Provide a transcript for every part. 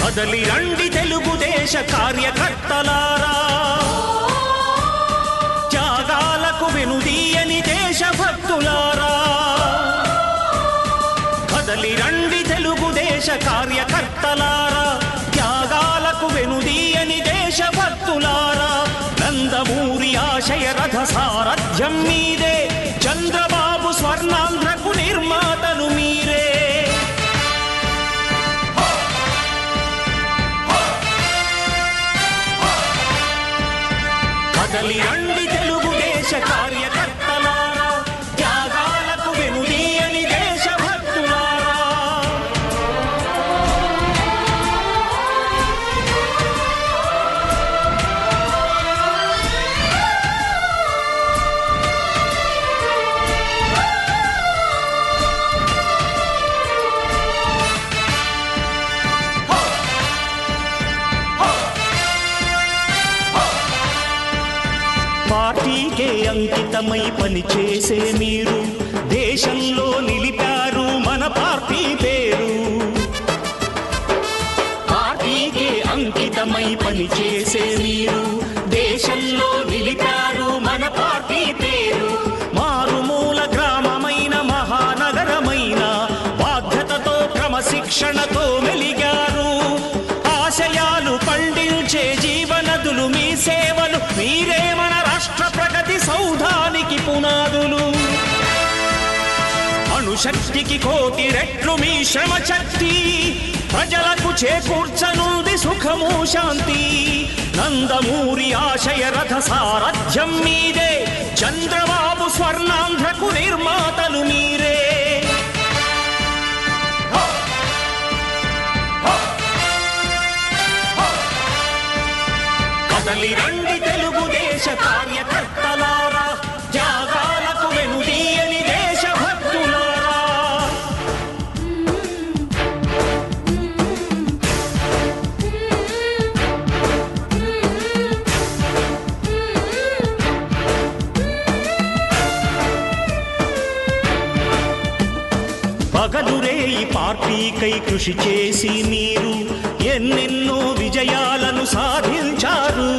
కదలి రండి తెలుగుదేశ కార్యకర్తలారా, త్యాగాలకు వెనుదీయని దేశభక్తులారా. కదలి రండి తెలుగుదేశ కార్యకర్తలారా, త్యాగాలకు వెనుదీయని దేశభక్తులారా. నందమూరి ఆశయ రథ సారథ్యం మీదే, చంద్రబాబు స్వర్ణాంధ్రకు నిర్మాతలు మీరే. కదలి రండి తెలుగుదేశ కార్యకర్తలారా, త్యాగాలకు వెనుదీయని దేశభక్తులారా. పార్టీకే అంకితమై పనిచేసే మీరు దేశంలో నిలిపారు మన పార్టీ పేరు. పార్టీకే అంకితమై పనిచేసే మీరు దేశంలో నిలిపారు మన పార్టీ పేరు. మారుమూల గ్రామమైన మహానగరమైన బాధ్యతతో క్రమశిక్షణతో మెలిగారు. ఆశయాలు పండించే జీవనదులు మీ సేవలు, మీరే మన రాష్ట్ర ప్రగతి సౌధానికి పునాదులు. అణుశక్తికి కోటి రెట్లు మీ శ్రమ శక్తి, ప్రజలకు చేకూర్చనుంది సుఖము శాంతి. నందమూరి ఆశయ రథ సారథ్యం మీదే, చంద్రబాబు స్వర్ణాంధ్రకు నిర్మాతలు మీరే. కదలి రండి తెలుగుదేశ కార్యకర్తలారా, త్యాగాలకు వెనుదీయని దేశభక్తులారా. పగలురే ఈ పార్టీకై కృషి చేసి మీరు ఎన్నెన్నో విజయాలను సాధించారు.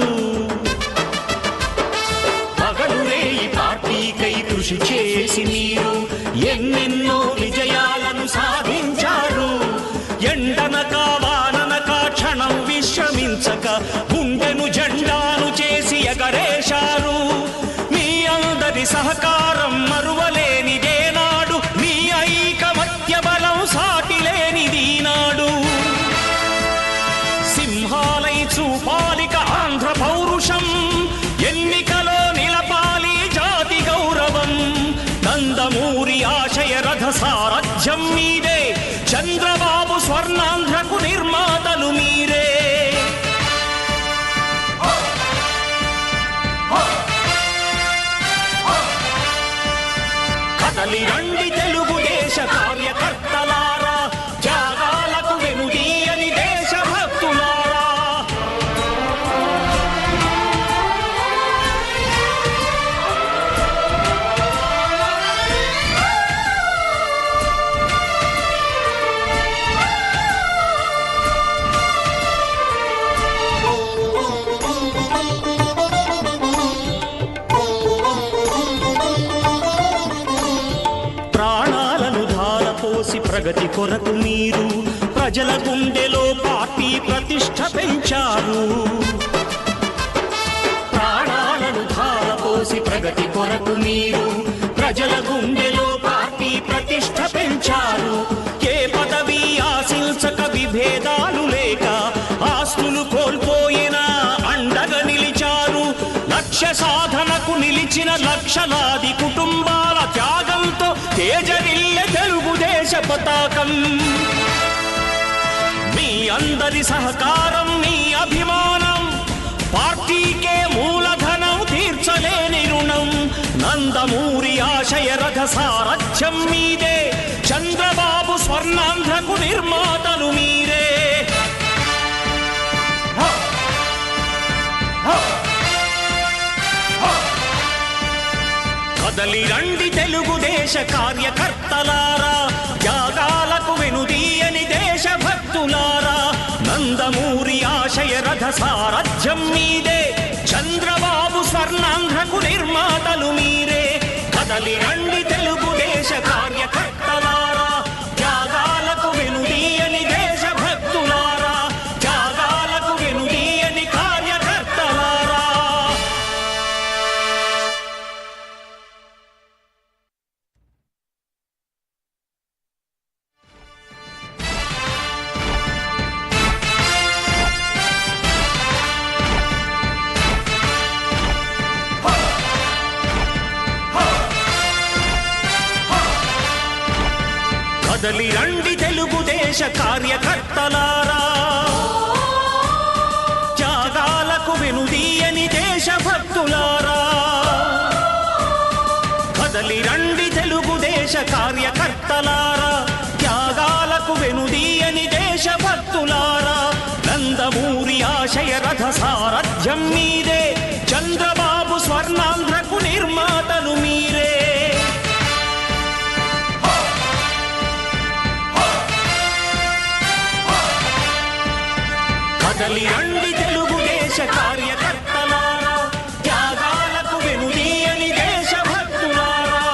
పగలురే ఈ పార్టీకై కృషి చేసి మీరు ఎన్నెన్నో విజయాలను సాధించారు. ఎండనక వాననక క్షణం విశ్రమించక గుండెను జెండాను చేసి ఎగరేశారు. మీ అందరి సహకారం మరువలేనిదే నాడు, మీ ఐకమత్య బలం సాటిలేనిది నాడు. సింహాలై చూపాలిక ఆంధ్ర పౌరుషం, ఎన్నికలో నిలపాలి జాతి గౌరవం. నందమూరి ఆశయ రథ సారథ్యం మీదే, చంద్రబాబు స్వర్ణాంధ్రకు నిర్మాతలు మీరే. కదలి రండి తెలుగుదేశ కార్యకర్తలా, ప్రగతి కొరకు మీరు ప్రజల గుండెలో పార్టీ ప్రతిష్ట పెంచారు. ప్రాణాలను ధారపోసి ప్రగతి కొరకు మీరు ప్రజల గుండెలో పార్టీ ప్రతిష్ట పెంచారు. ఏ పదవి ఆశించక విభేదాలు లేక ఆస్తులు కోల్పోయినా అండగా నిలిచారు. లక్ష్య సాధనకు నిలిచిన లక్షలాది కుటుంబాల త్యాగంతో తేజరిల్లె తెలుగుదేశ పతాకం. మీ అందరి సహకారం, మీ అభిమానం పార్టీకే మూలధనం, తీర్చలేని రుణం. నందమూరి ఆశయ రథ సారథ్యం మీదే, చంద్రబాబు స్వర్ణాంధ్రకు నిర్మాతలు మీరే. కదలి రండి తెలుగుదేశ కార్యకర్తలారా, త్యాగాలకు వెనుదీయని దేశభక్తులారా. నందమూరి ఆశయ రథ సారథ్యం మీదే, చంద్రబాబు స్వర్ణాంధ్రకు నిర్మాతలు మీరే. కదలి రండి తెలుగుదేశ కార్యకర్తలారా, త్యాగాలకు వెనుదీయని దేశభక్తులారా, త్యాగాలకు వెనుదీయని కార్యకర్తలారా. కదలి రండి తెలుగుదేశ కార్యకర్తలారా, త్యాగాలకు వెనుదీయని దేశభక్తులారా. కదలి రండి తెలుగుదేశ కార్యకర్తలారా, త్యాగాలకు వెనుదీయని దేశభక్తులారా. నందమూరి ఆశయ రథ సారథ్యం మీదే, చంద్రబాబు స్వర్ణాంధ్రకు నిర్మాతలు మీరే. కదలి రండి తెలుగుదేశ కార్యకర్తలారా, త్యాగాలకు వెనుదీయని దేశభక్తులారా.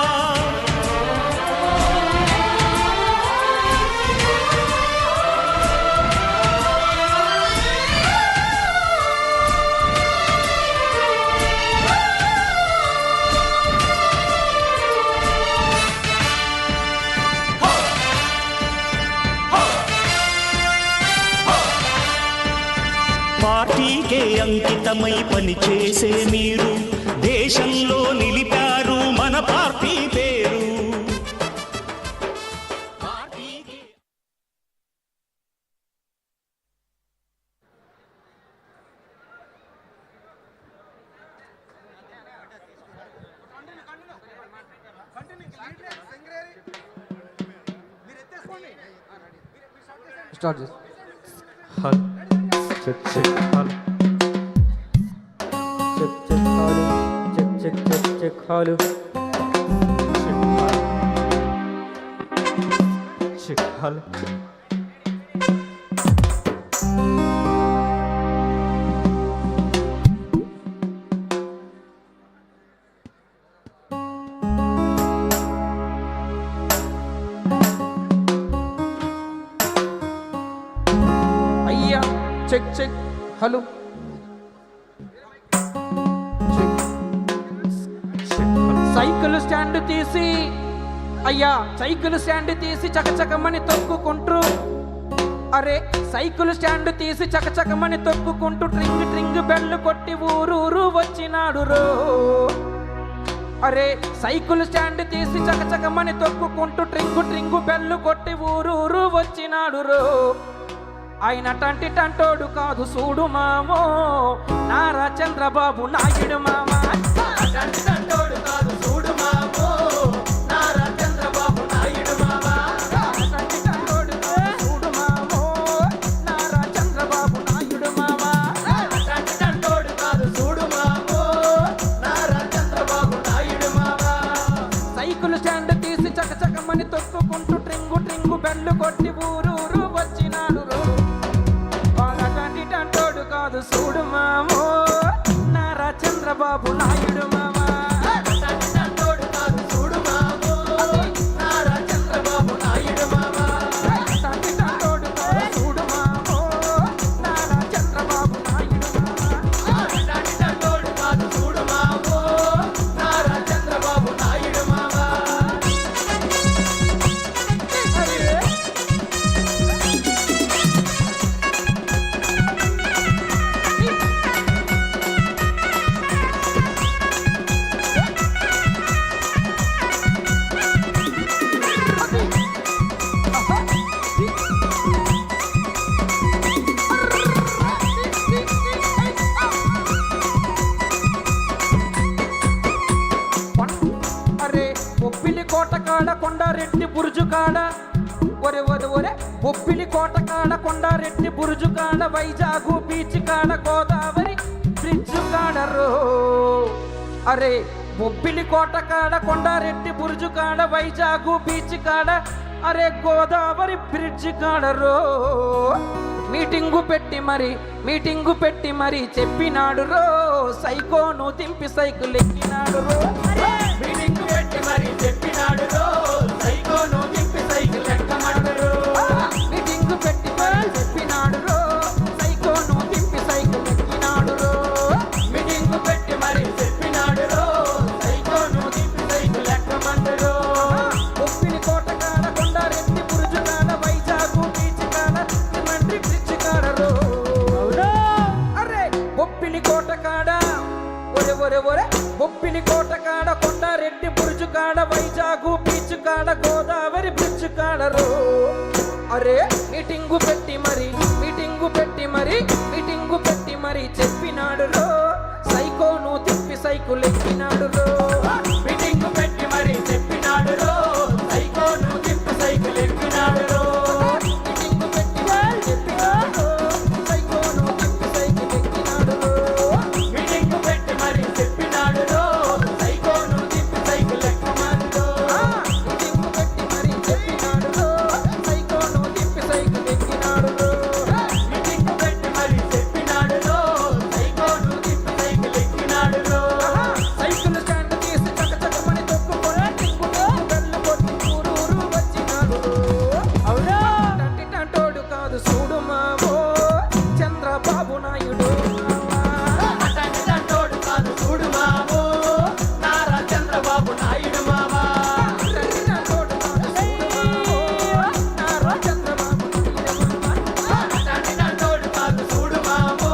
పార్టీకే అంకితమై పనిచేసే మీరు దేశంలో నిలిపారు మన పార్టీ పేరు. స్టార్ట్ చేసి హల్ చెక్ చెక్ హల్ చెక్ చెక్ హల్ చెక్ చెక్ చెక్ చెక్ హల్ చెక్ హల్ check check hello cycle stand తీసి అయ్యా సైకిల్ స్టాండ్ తీసి చకచకమని తొక్కుకుంటూ అరే సైకిల్ స్టాండ్ తీసి చకచకమని తొక్కుకుంటూ ట్రింగ్ ట్రింగ్ బెల్ కొట్టి ఊరూరు వచ్చినాడు రో. అరే సైకిల్ స్టాండ్ తీసి చకచకమని తొక్కుకుంటూ ట్రింగు ట్రింగు బెల్ కొట్టి ఊరూరు వచ్చినాడు రో. ఆయన టంటి టంటోడు కాదు చూడు మామో నారా చంద్రబాబు నాయుడు మామ. టంటి టంటోడు కాదు చూడు మామో నారా చంద్రబాబు నాయుడు మామ. టంటి టంటోడు చూడు మామో నారా చంద్రబాబు నాయుడు మామ. టంటి టంటోడు కాదు చూడు మామో నారా చంద్రబాబు నాయుడు మామ. సైకిల్ స్టాండ్ తీసి చకచకమని తొక్కుకుంటూ ట్రింగు ట్రింగు బెల్లు కొట్టి ఊరూరు వచ్చినాడు రో. కాదు చూడు మామో నారా చంద్రబాబు నాయుడు మామ. కాదు చూడు మామో నారా చంద్రబాబు నాయుడు మామ. కొండారెడ్డి బురుజు కాడ ఒరే ఒరే ఒరే బొప్పిలి కోట కాడ కొండారెడ్డి బురుజు కాడ వైజాగు బీచ్ కాడ గోదావరి బ్రిడ్జ్ కాడ రో అరే బొప్పిలి కోట కాడ కొండారెడ్డి బురుజు కాడ వైజాగు బీచ్ కాడ అరే గోదావరి బ్రిడ్జ్ కాడ రో మీటింగు పెట్టి మరి చెప్పినాడు రో సైకోను దింపి సైకిల్ ఎక్కినాడు రో మీటింగ్ పెట్టి మరి చెప్పినాడు రో సైకోను దింపి సైకిల్ ఎక్కమన్నాడు రో మీటింగు పెట్టి మరి చెప్పినాడు రో సైకోను దింపి సైకిల్ ఎక్కినాడు రో మీటింగ్ పెట్టి మరి చెప్పినాడు రో సైకోను దింపి సైకిల్ ఎక్కమన్నాడు రో బొప్పిలి కోట కాడ కొండారెడ్డి బురుజు కాడ వైజాగు బీచ్ కాడ సిమెంట్రీ బ్రిడ్జ్ కాడ రో అరే బొప్పిలి కోట కాడ ఒరే ఒరే ఒరే బొప్పిలి కోట కాడ కొండారెడ్డి బురుజు కాడ వైజాగు బీచ్ కాడ గోదావరి బ్రిడ్జ్ కాడ రో అరే మీటింగు పెట్టి మరి చెప్పినాడు రో సైకోను తిప్పి సైకిల్ ఎక్కినాడు రో మీటింగ్ పెట్టి మరి చెప్పినాడు రో సైకోను దింపి సైకిల్ ఎక్కినాడు రో మీటింగు పెట్టి మరి చెప్పినాడు రో సైకోను తిప్పి సైకిల్ ఎక్కినాడు రో మీటింగ్ పెట్టి మరి చెప్పినాడు రో సైకోను దింపి సైకిల్ ఎక్కమన్నాడు రో మీటింగు పెట్టి మరి చెప్పినాడు రో సైకోను తిప్పి సైకిల్ ఎక్కినాడు రో మీటింగ్ పెట్టి మరి చెప్పినాడు రో సైకోను దింపి సైకిల్ ఎక్కినాడు రో సైకిల్ స్టాండ్ తీసి చకచకమని తొక్కుకొని టింగులో బెల్లు కొట్టి ఊరూరు వచ్చినాడు అవునా టంటోడు కాదు చూడు మావో చంద్రబాబు నాయుడు అతని దండోడు కాదు చూడు మామో నారా చంద్రబాబు నాయుడు మామా టంటోడు కాదు చూడు మావో నారా చంద్రబాబు నాయుడు అతని దండోడు కాదు చూడు మామో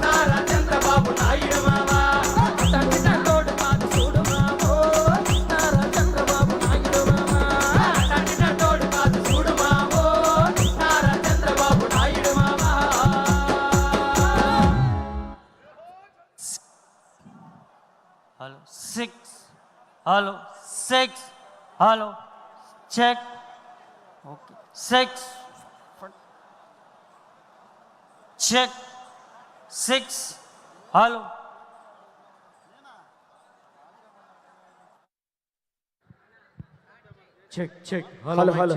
నారా చంద్రబాబు నాయుడు మామా టంటోడు కాదు చూడు మావో నారా చంద్రబాబు నాయుడు అతని దండోడు కాదు చూడు మామో నారా చంద్రబాబు నాయుడు మామా Hello, 6. Hello, 6. Hello, check. Okay, 6. Check. 6. Hello. Check check hello hello